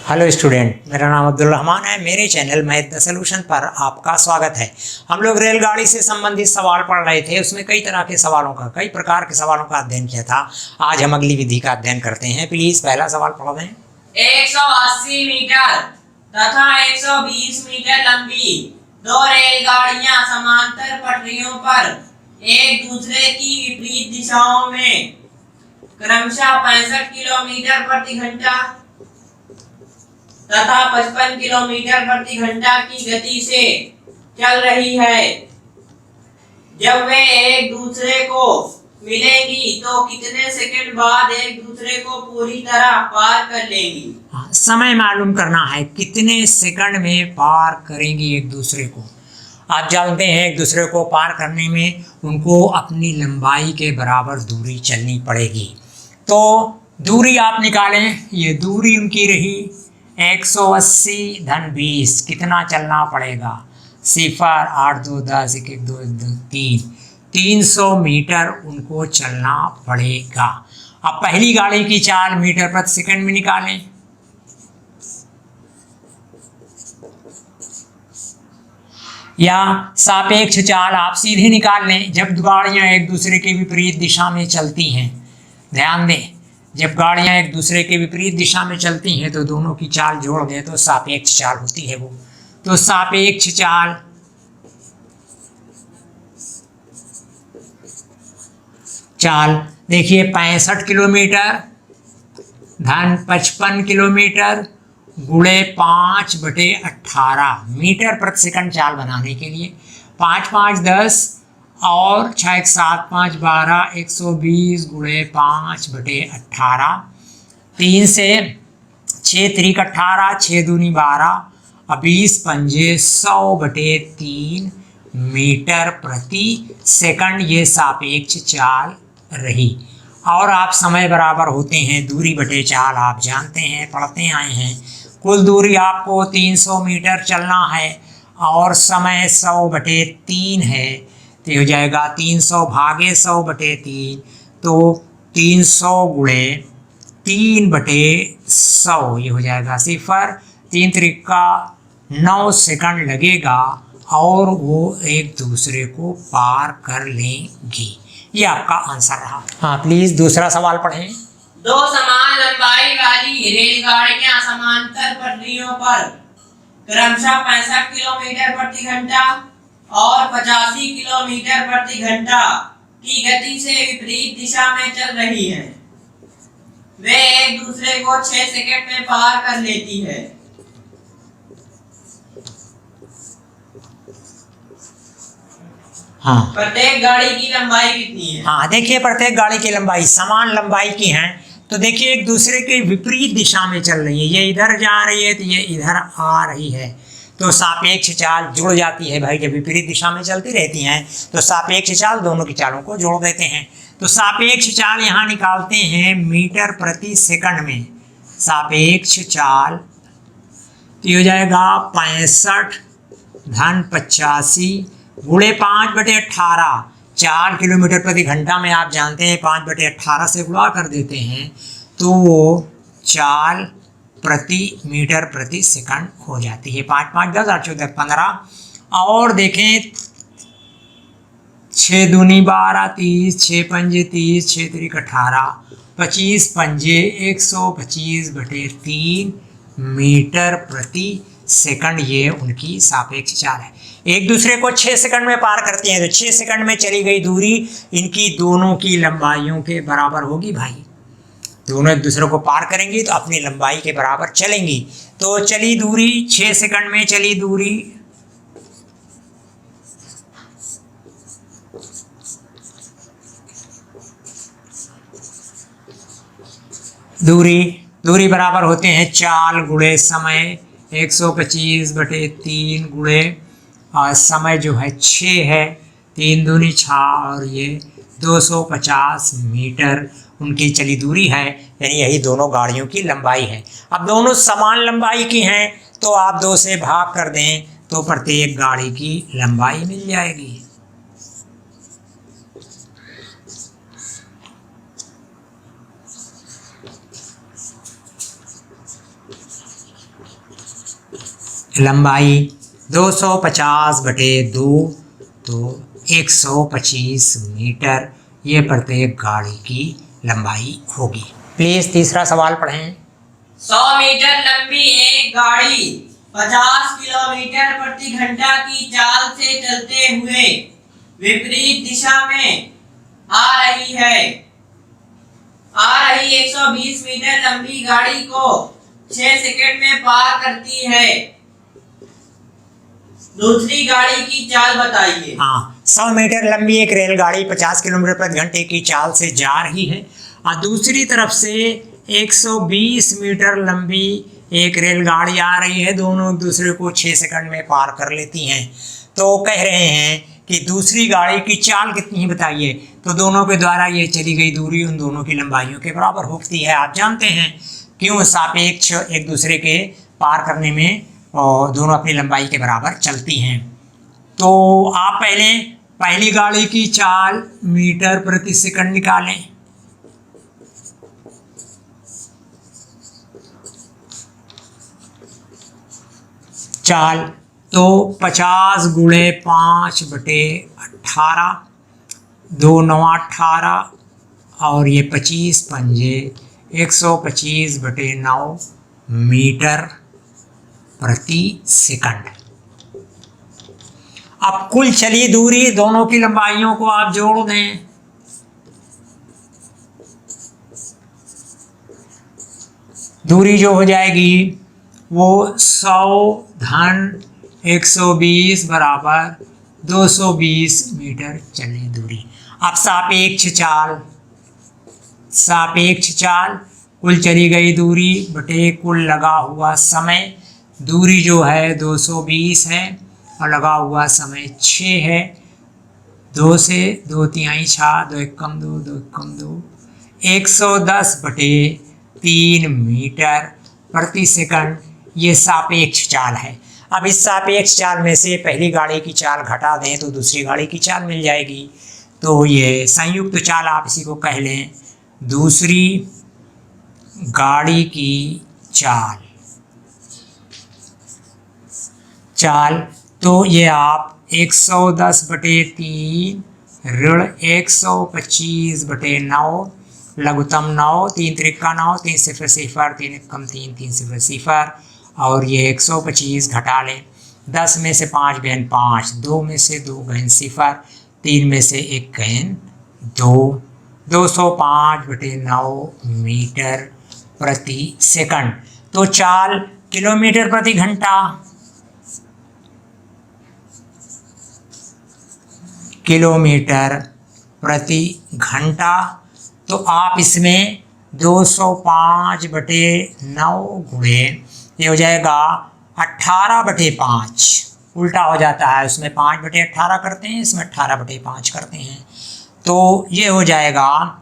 Hello student, मेरा नाम अब्दुल रहमान है। मेरे चैनल मैथ द सॉल्यूशन पर आपका स्वागत है। हम लोग रेलगाड़ी से संबंधित सवाल पढ़ रहे थे। उसमें कई तरह के सवालों का, कई प्रकार के सवालों का अध्ययन किया था। आज हम अगली विधि का अध्ययन करते हैं। प्लीज पहला सवाल पढ़ दें। 180 मीटर तथा 120 मीटर लंबी दो रेलगाड़ियां समांतर पटरियों पर एक दूसरे की विपरीत दिशाओं में क्रमशः 65 किलोमीटर प्रति घंटा तथा 55 किलोमीटर प्रति घंटा की गति से चल रही है। जब वे एक दूसरे को मिलेंगी तो कितने सेकंड बाद एक दूसरे को पूरी तरह पार कर लेंगी? समय मालूम करना है, कितने सेकंड में पार करेंगी एक दूसरे को। आप जानते हैं एक दूसरे को पार करने में उनको अपनी लंबाई के बराबर दूरी चलनी पड़ेगी। तो दूरी आप निकालें। ये दूरी उनकी रही 180 धन 20, कितना चलना पड़ेगा? 0 8 2 10 1 1 2 2 3 300 मीटर उनको चलना पड़ेगा। अब पहली गाड़ी की चाल मीटर प्रति सेकंड में निकालें। या सापेक्ष चाल आप सीधे निकाल लें। जब गाड़ियां एक दूसरे के विपरीत दिशा में चलती हैं, ध्यान दें, जब गाड़ियां एक दूसरे के विपरीत दिशा में चलती हैं तो दोनों की चाल जोड़ दें तो सापेक्ष चाल होती है वो। तो सापेक्ष चाल देखिए 65 किलोमीटर धन 55 किलोमीटर गुणे 5/18 मीटर प्रति सेकंड चाल बनाने के लिए 5 5 10 और 6 1 7 5 12 120 गुणे 5/18 3 से 6 3 18 6 दूनी 12 और 20 पंजे 100/3 मीटर प्रति सेकंड ये सापेक्ष चाल रही। और आप समय बराबर होते हैं दूरी बटे चाल, आप जानते हैं, पढ़ते आए हैं। कुल दूरी आपको 300 मीटर चलना है और समय 100/3 है। तो हो जाएगा 300 भागे 100/3, तो 300 गुणे 3/100 ये हो जाएगा 0। 3 त्रिका 9 सेकंड लगेगा और वो एक दूसरे को पार कर लेंगी। ये आपका आंसर रहा। हाँ प्लीज दूसरा सवाल पढ़ें। दो समान लंबाई वाली रेलगाड़ियां समांतर पटरियों पर क्रमशः 65 किलोमीटर प्रति घंटा और 85 किलोमीटर प्रति घंटा की गति से विपरीत दिशा में चल रही हैं। वे एक दूसरे को 6 सेकंड में पार कर लेती है। हाँ, प्रत्येक गाड़ी की लंबाई कितनी है? हाँ देखिए, प्रत्येक गाड़ी की लंबाई समान लंबाई की है। तो देखिए एक दूसरे के विपरीत दिशा में चल रही है। ये इधर जा रही है तो ये इधर आ रही है, तो सापेक्ष चाल जुड़ जाती है भाई। जब विपरीत दिशा में चलती रहती हैं तो सापेक्ष चाल दोनों की चालों को जोड़ देते हैं। तो सापेक्ष चाल यहाँ निकालते हैं मीटर प्रति सेकंड में। सापेक्ष चाल तो हो जाएगा 65 धन 85 गुणे 5/18 4 किलोमीटर प्रति घंटा में आप जानते हैं 5/18 से गुणा कर देते हैं तो वो चाल प्रति मीटर प्रति सेकंड हो जाती है। 5 5 10 8 14 15 और देखें 6 दूनी 12 30 6 पंजे 30 6 त्रिक 18 25 पंजे 125/3 मीटर प्रति सेकंड ये उनकी सापेक्ष चाल है। एक दूसरे को 6 सेकंड में पार करती हैं तो 6 सेकंड में चली गई दूरी इनकी दोनों की लंबाइयों के बराबर होगी भाई। दोनों एक दूसरे को पार करेंगी तो अपनी लंबाई के बराबर चलेंगी। तो चली दूरी 6 सेकंड में चली दूरी बराबर होते हैं चाल गुणे समय 125/3 गुणे समय जो है 6 है, 3 दूनी 6 और ये 250 मीटर उनकी चली दूरी है। यानी यही दोनों गाड़ियों की लंबाई है। अब दोनों समान लंबाई की हैं तो आप 2 से भाग कर दें तो प्रत्येक गाड़ी की लंबाई मिल जाएगी। लंबाई 250 बटे 2 तो 125 मीटर ये प्रत्येक गाड़ी की लंबाई होगी। प्लीज तीसरा सवाल पढ़ें। 100 मीटर लंबी एक गाड़ी 50 किलोमीटर प्रति घंटा की चाल से चलते हुए विपरीत दिशा में आ रही 120 मीटर लंबी गाड़ी को 6 सेकंड में पार करती है। दूसरी गाड़ी की चाल बताइए। हाँ, 100 मीटर लंबी एक रेलगाड़ी 50 किलोमीटर प्रति घंटे की चाल से जा रही है और दूसरी तरफ से 120 मीटर लंबी एक रेलगाड़ी आ रही है। दोनों एक दूसरे को 6 सेकंड में पार कर लेती हैं। तो कह रहे हैं कि दूसरी गाड़ी की चाल कितनी है बताइए। तो दोनों के द्वारा ये चली गई दूरी उन दोनों की लंबाइयों के बराबर होती है। आप जानते हैं क्यों सापेक्ष एक दूसरे के पार करने में और दोनों अपनी लंबाई के बराबर चलती हैं। तो आप पहले पहली गाड़ी की चाल मीटर प्रति सेकंड निकालें। चाल तो 50 गुणे 5 बटे 18 2 9 18 और ये 25 पंजे 125 बटे 9 मीटर प्रति सेकंड। अब कुल चली दूरी दोनों की लंबाइयों को आप जोड़ दें। दूरी जो हो जाएगी वो 100 धन 120 बराबर 220 मीटर चली दूरी। अब सापेक्ष चाल कुल चली गई दूरी बटे कुल लगा हुआ समय। दूरी जो है 220 है और लगा हुआ समय 6 है। 2 से 2 तिहाई 6 2 1 कम 2 2 कम 2 110 बटे 3 मीटर प्रति सेकंड ये सापेक्ष चाल है। अब इस सापेक्ष चाल में से पहली गाड़ी की चाल घटा दें तो दूसरी गाड़ी की चाल मिल जाएगी। तो ये संयुक्त चाल आप इसी को कह लें दूसरी गाड़ी की चाल तो ये आप 110 बटे 3 ऋण 125 बटे 9 लघुत्तम 9 3 त्रिका 9 3 सिफर सिफर 3 एकम 3 3 सिफर सिफर और ये 125 घटा लें। 10 में से 5 गहन 5 2 में से 2 गहन सिफर 3 में से 1 गहन 2 205 बटे 9 मीटर प्रति सेकंड। तो चाल किलोमीटर प्रति घंटा किलोमीटर प्रति घंटा। तो आप इसमें 205 बटे 9 गुणे ये हो जाएगा 18 बटे 5 उल्टा हो जाता है। उसमें 5 बटे 18 करते हैं, इसमें 18 बटे 5 करते हैं। तो ये हो जाएगा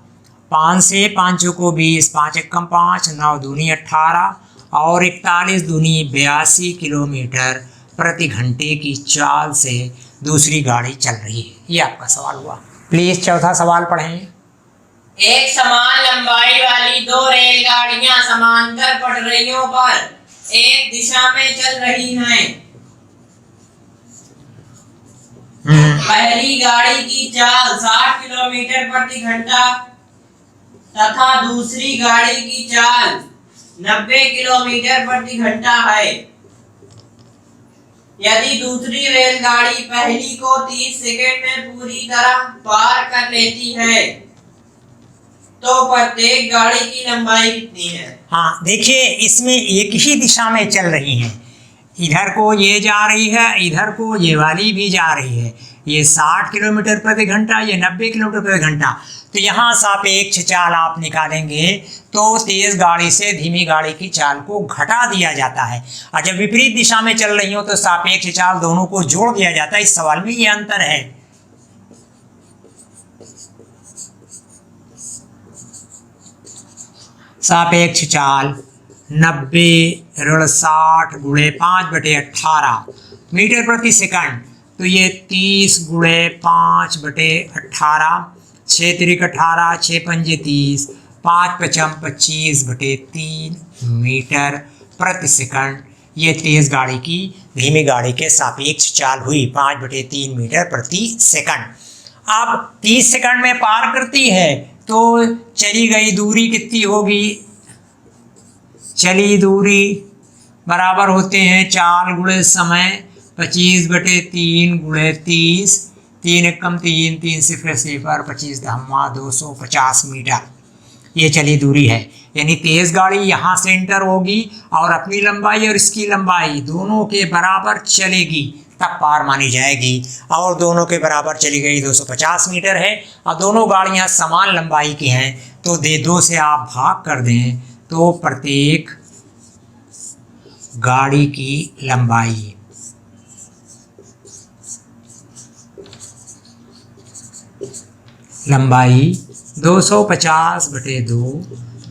5 से 5 को 20 5 एकम 5 9 दूनी 18 और 41 दूनी 82 किलोमीटर प्रति घंटे की चाल से दूसरी गाड़ी चल रही है। ये आपका सवाल हुआ। प्लीज चौथा सवाल पढ़ें। एक समान लंबाई वाली दो रेलगाड़ियां समांतर पटरियों पर एक दिशा में चल रही हैं। पहली गाड़ी की चाल 60 किलोमीटर प्रति घंटा तथा दूसरी गाड़ी की चाल 90 किलोमीटर प्रति घंटा है। यदि दूसरी रेलगाड़ी पहली को 30 सेकंड में पूरी तरह पार कर लेती है तो प्रत्येक गाड़ी की लंबाई कितनी है? हाँ देखिए, इसमें एक ही दिशा में चल रही हैं। इधर को ये जा रही है, इधर को ये वाली भी जा रही है। ये 60 किलोमीटर प्रति घंटा, ये 90 किलोमीटर प्रति घंटा। तो यहाँ सापेक्ष चाल आप निकालेंगे तो तेज गाड़ी से धीमी गाड़ी की चाल को घटा दिया जाता है और जब विपरीत दिशा में चल रही हो तो सापेक्ष चाल दोनों को जोड़ दिया जाता है। इस सवाल में ये अंतर है। सापेक्ष चाल 90 ऋण 60 गुणे 5 बटे 18 मीटर प्रति सेकंड। तो ये 30 गुणे 5 बटे 18 6 तिरिक 18 6 पंजे 30 5 पचम 25 बटे 3 मीटर प्रति सेकंड ये तेज़ गाड़ी की धीमी गाड़ी के सापेक्ष चाल हुई 5/3 मीटर प्रति सेकंड। अब 30 सेकंड में पार करती है तो चली गई दूरी कितनी होगी? चली दूरी बराबर होते हैं चाल गुणे समय 25/3 गुणे 30, 3 एकम 3, 3 सिफर सिफर 25 धम्मा 250 मीटर। ये चली दूरी है, यानी तेज़ गाड़ी यहाँ से एंटर होगी और अपनी लंबाई और इसकी लंबाई दोनों के बराबर चलेगी तब पार मानी जाएगी। और दोनों के बराबर चली गई 250 मीटर है और दोनों गाड़ियाँ समान लंबाई की हैं तो 2 से आप भाग कर दें तो प्रत्येक गाड़ी की लंबाई लंबाई 250/2,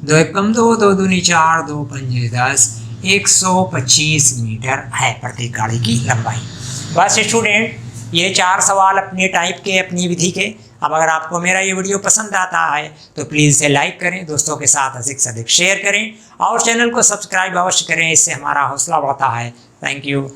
2 एकम 2, 2 दूनी 4, 2 पंजे 10, 125 मीटर है प्रत्येक गाड़ी की लंबाई। बस स्टूडेंट, ये 4 सवाल अपने टाइप के, अपनी विधि के। अब अगर आपको मेरा ये वीडियो पसंद आता है तो प्लीज़ इसे लाइक करें, दोस्तों के साथ अधिक से अधिक शेयर करें और चैनल को सब्सक्राइब अवश्य करें, इससे हमारा हौसला बढ़ता है। Thank you.